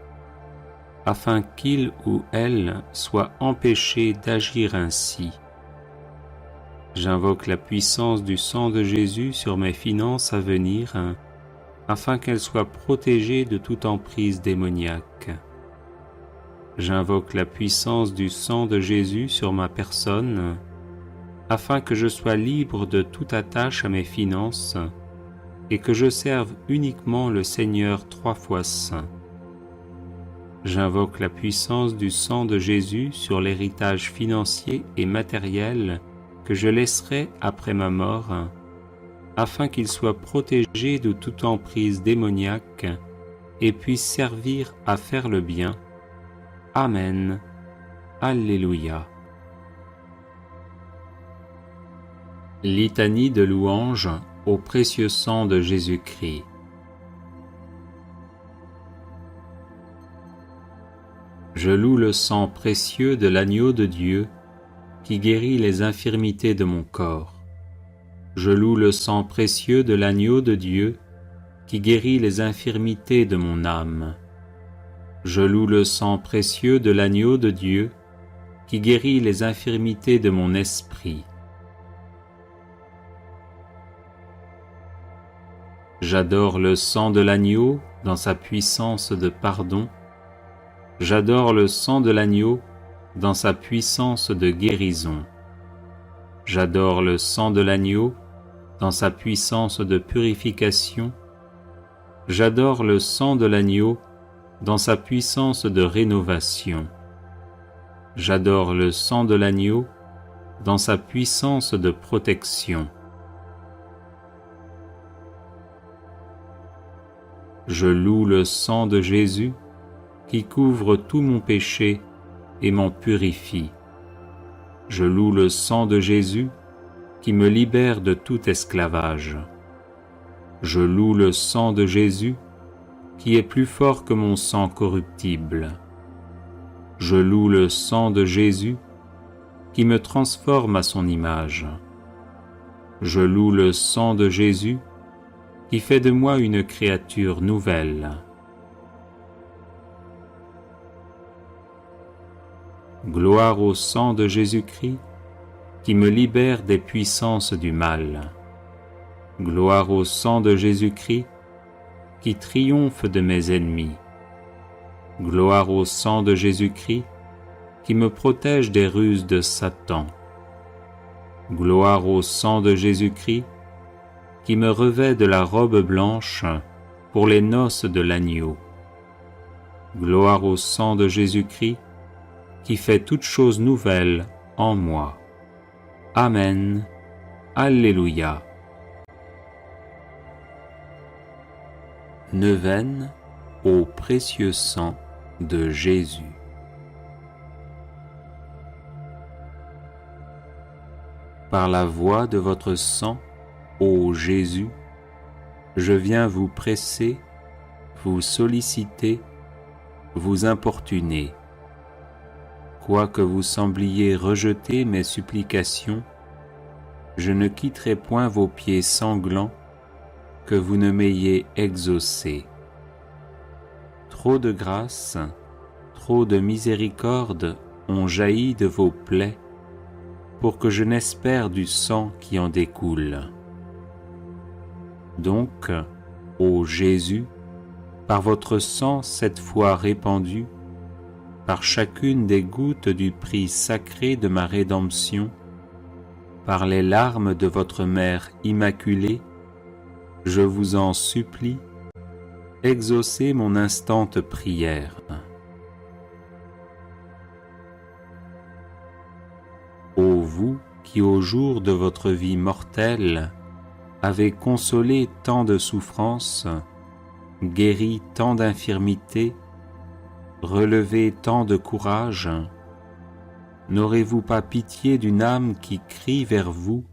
afin qu'il ou elle soit empêché d'agir ainsi. J'invoque la puissance du sang de Jésus sur mes finances à venir, afin qu'elles soient protégées de toute emprise démoniaque. J'invoque la puissance du sang de Jésus sur ma personne, afin que je sois libre de toute attache à mes finances et que je serve uniquement le Seigneur 3 fois saint. J'invoque la puissance du sang de Jésus sur l'héritage financier et matériel que je laisserai après ma mort, afin qu'il soit protégé de toute emprise démoniaque et puisse servir à faire le bien. Amen. Alléluia. Litanie de louange au précieux sang de Jésus-Christ. Je loue le sang précieux de l'agneau de Dieu qui guérit les infirmités de mon corps. Je loue le sang précieux de l'agneau de Dieu qui guérit les infirmités de mon âme. Je loue le sang précieux de l'agneau de Dieu qui guérit les infirmités de mon esprit. J'adore le sang de l'agneau dans sa puissance de pardon. J'adore le sang de l'agneau dans sa puissance de guérison. J'adore le sang de l'agneau dans sa puissance de purification. J'adore le sang de l'agneau dans sa puissance de rénovation. J'adore le sang de l'agneau dans sa puissance de protection. Je loue le sang de Jésus qui couvre tout mon péché et m'en purifie. Je loue le sang de Jésus qui me libère de tout esclavage. Je loue le sang de Jésus qui est plus fort que mon sang corruptible. Je loue le sang de Jésus qui me transforme à son image. Je loue le sang de Jésus qui fait de moi une créature nouvelle. Gloire au sang de Jésus-Christ qui me libère des puissances du mal. Gloire au sang de Jésus-Christ qui triomphe de mes ennemis. Gloire au sang de Jésus-Christ qui me protège des ruses de Satan. Gloire au sang de Jésus-Christ qui me revêt de la robe blanche pour les noces de l'agneau. Gloire au sang de Jésus-Christ qui fait toutes choses nouvelles en moi. Amen. Alléluia. Neuvaine au précieux sang de Jésus. Par la voie de votre sang, ô Jésus, je viens vous presser, vous solliciter, vous importuner. Quoique vous sembliez rejeter mes supplications, je ne quitterai point vos pieds sanglants, que vous ne m'ayez exaucé. Trop de grâce, trop de miséricorde ont jailli de vos plaies, pour que je n'espère du sang qui en découle. Donc, ô Jésus, par votre sang cette fois répandu, par chacune des gouttes du prix sacré de ma rédemption, par les larmes de votre Mère Immaculée, je vous en supplie, exaucez mon instante prière. Ô vous qui au jour de votre vie mortelle avez consolé tant de souffrances, guéri tant d'infirmités, relevé tant de courage, n'aurez-vous pas pitié d'une âme qui crie vers vous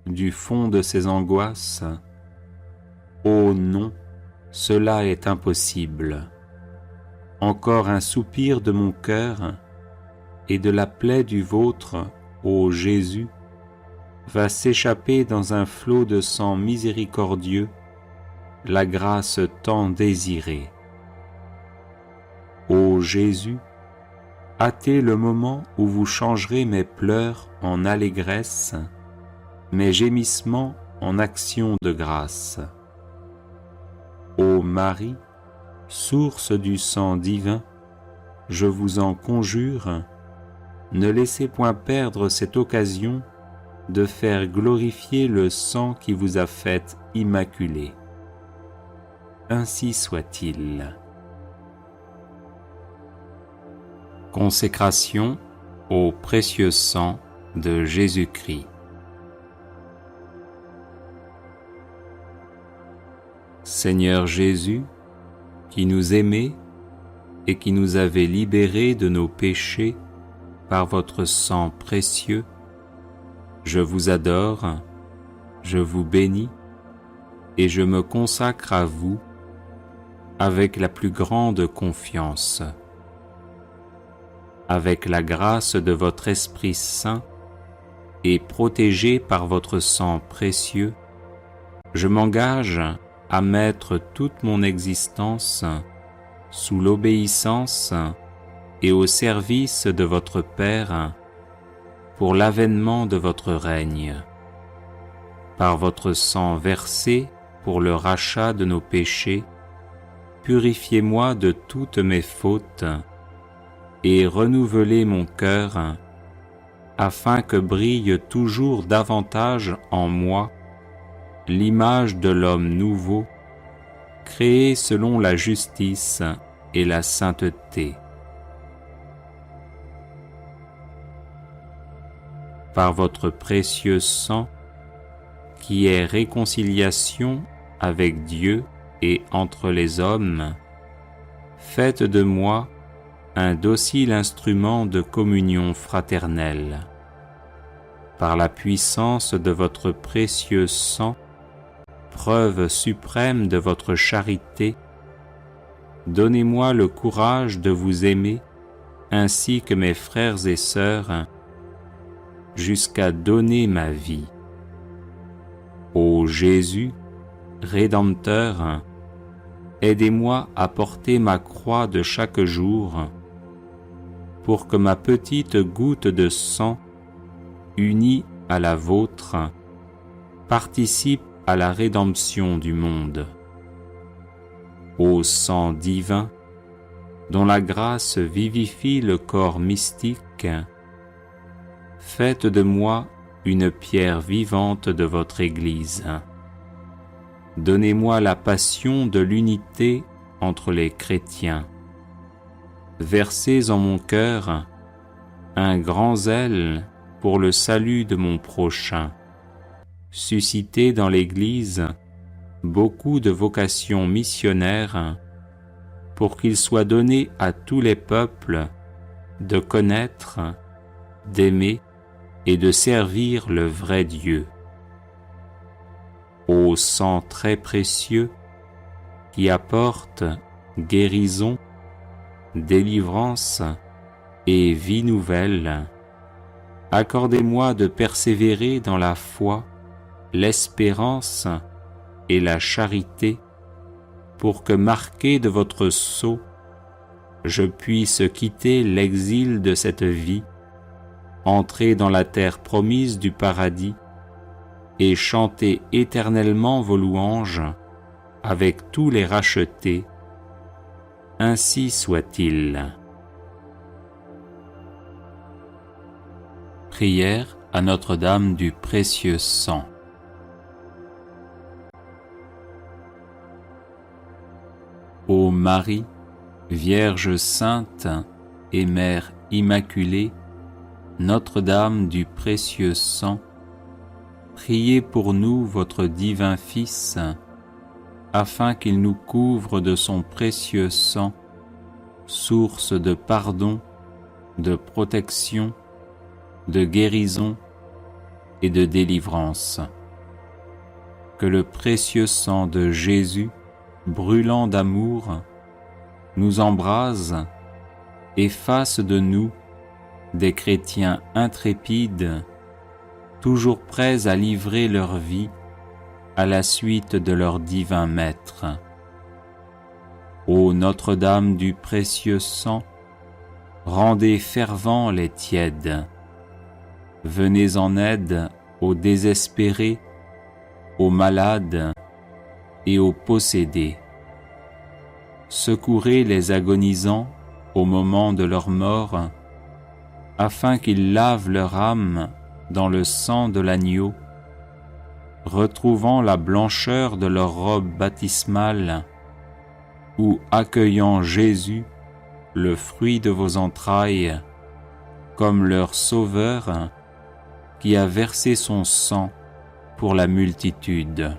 du fond de ses angoisses? Oh non, cela est impossible. Encore un soupir de mon cœur et de la plaie du vôtre, ô Jésus, va s'échapper dans un flot de sang miséricordieux, la grâce tant désirée. Ô Jésus, hâtez le moment où vous changerez mes pleurs en allégresse, mes gémissements en actions de grâce. Ô Marie, source du sang divin, je vous en conjure, ne laissez point perdre cette occasion de faire glorifier le sang qui vous a faite immaculée. Ainsi soit-il. Consécration au précieux sang de Jésus-Christ. Seigneur Jésus, qui nous aimez et qui nous avez libérés de nos péchés par votre sang précieux, je vous adore, je vous bénis et je me consacre à vous avec la plus grande confiance. Avec la grâce de votre Esprit Saint et protégé par votre sang précieux, je m'engage à mettre toute mon existence sous l'obéissance et au service de votre Père pour l'avènement de votre règne. Par votre sang versé pour le rachat de nos péchés, purifiez-moi de toutes mes fautes et renouvelez mon cœur, afin que brille toujours davantage en moi l'image de l'homme nouveau, créé selon la justice et la sainteté. Par votre précieux sang, qui est réconciliation avec Dieu et entre les hommes, faites de moi un docile instrument de communion fraternelle. Par la puissance de votre précieux sang, preuve suprême de votre charité, donnez-moi le courage de vous aimer ainsi que mes frères et sœurs, jusqu'à donner ma vie. Ô Jésus, Rédempteur, aidez-moi à porter ma croix de chaque jour, pour que ma petite goutte de sang, unie à la vôtre, participe à la rédemption du monde. Ô sang divin, dont la grâce vivifie le corps mystique, faites de moi une pierre vivante de votre Église. Donnez-moi la passion de l'unité entre les chrétiens. Versez en mon cœur un grand zèle pour le salut de mon prochain. Suscitez dans l'Église beaucoup de vocations missionnaires pour qu'il soit donné à tous les peuples de connaître, d'aimer et de servir le vrai Dieu. Ô sang très précieux qui apporte guérison, délivrance et vie nouvelle, accordez-moi de persévérer dans la foi, l'espérance et la charité, pour que, marqué de votre sceau, je puisse quitter l'exil de cette vie, entrer dans la terre promise du paradis et chanter éternellement vos louanges avec tous les rachetés. Ainsi soit-il. Prière à Notre-Dame du précieux sang. Ô Marie, Vierge sainte et Mère immaculée, Notre-Dame du précieux sang, priez pour nous votre divin Fils, afin qu'il nous couvre de son précieux sang, source de pardon, de protection, de guérison et de délivrance. Que le précieux sang de Jésus, brûlant d'amour, nous embrase et fasse de nous des chrétiens intrépides, toujours prêts à livrer leur vie à la suite de leur divin Maître. Ô Notre-Dame du précieux sang, rendez fervents les tièdes. Venez en aide aux désespérés, aux malades et aux possédés. Secourez les agonisants au moment de leur mort, afin qu'ils lavent leur âme dans le sang de l'agneau, retrouvant la blancheur de leur robe baptismale, ou accueillant Jésus, le fruit de vos entrailles, comme leur Sauveur, qui a versé son sang pour la multitude.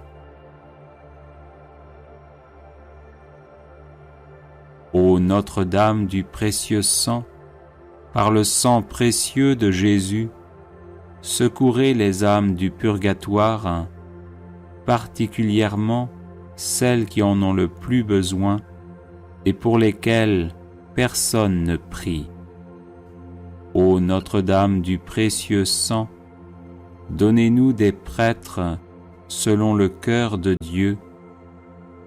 Ô Notre-Dame du précieux sang, par le sang précieux de Jésus, secourez les âmes du purgatoire, particulièrement celles qui en ont le plus besoin et pour lesquelles personne ne prie. Ô Notre-Dame du précieux sang, donnez-nous des prêtres selon le cœur de Dieu,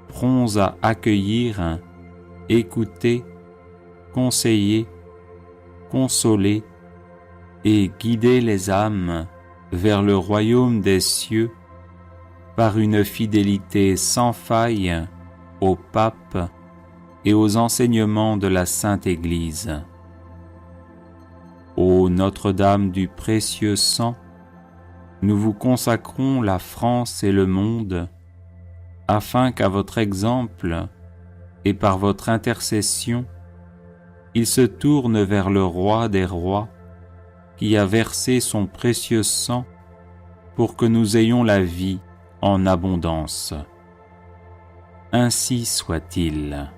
prompts à accueillir, écouter, conseiller, consoler et guider les âmes vers le royaume des cieux par une fidélité sans faille au pape et aux enseignements de la Sainte Église. Ô Notre-Dame du précieux sang, nous vous consacrons la France et le monde, afin qu'à votre exemple et par votre intercession, il se tourne vers le Roi des rois, qui a versé son précieux sang pour que nous ayons la vie en abondance. Ainsi soit-il.